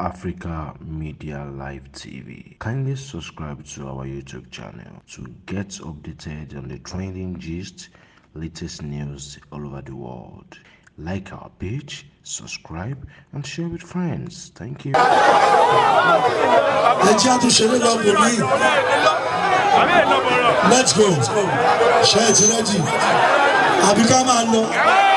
Africa Media Live TV. Kindly subscribe to our YouTube channel to get updated on the trending gist, latest news all over the world. Like our page, subscribe, and share with friends. Thank you. Let's go. Share it ready. Abicamalo.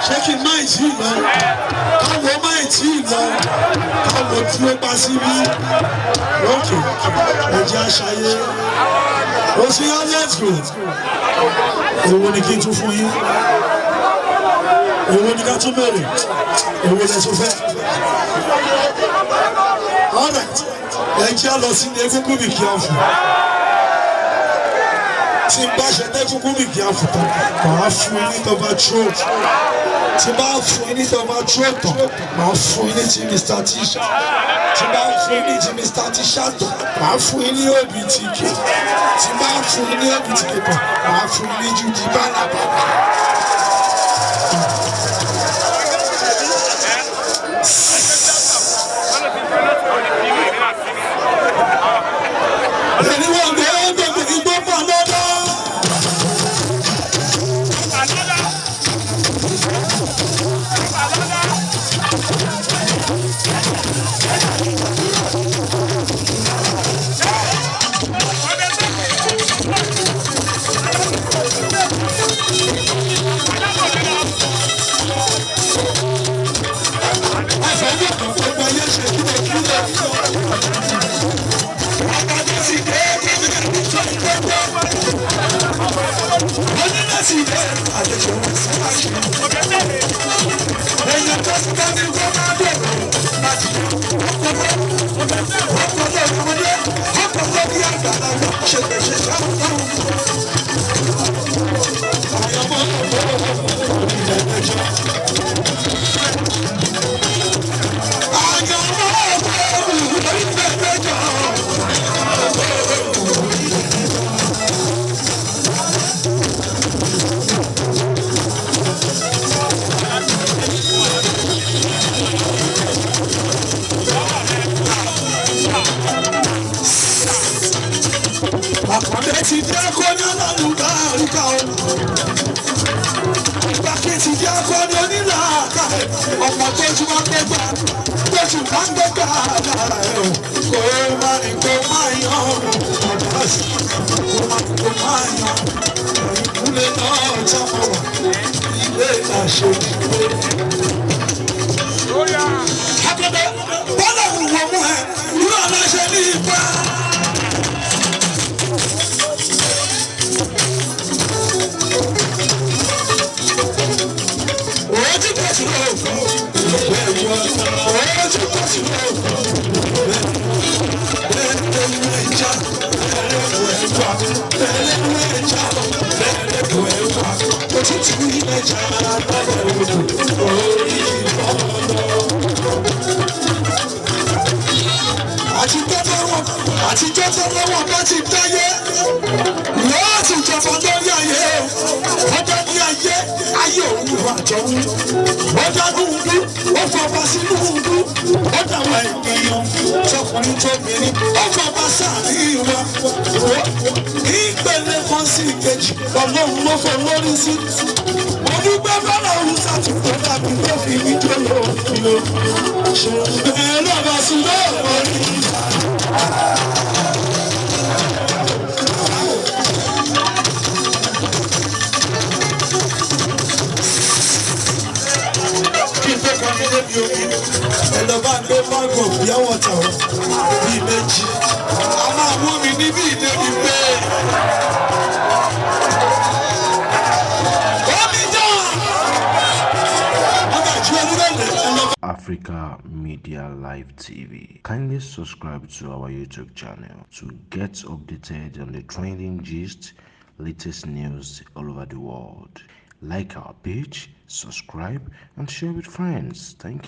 Shaking my team. How my team. How you pass me? Okay. Let's go. You want to get to for you? You want to get to marry? You want to fair? All right. Thank you, Lord. See, they will be careful. Timbash and they will be careful. My friend of a throat. Timbash friend of a throat. My friend is Mr. Tisha. Timbash friend is Mr. Tisha. My friend is OBTK. Timbash friend is OBTK. My friend is Judy Bana. Africa Media Live TV. Kindly subscribe to our YouTube channel to get updated on the trending gist, latest news all over the world. Like our page, subscribe, and share with friends. Thank you.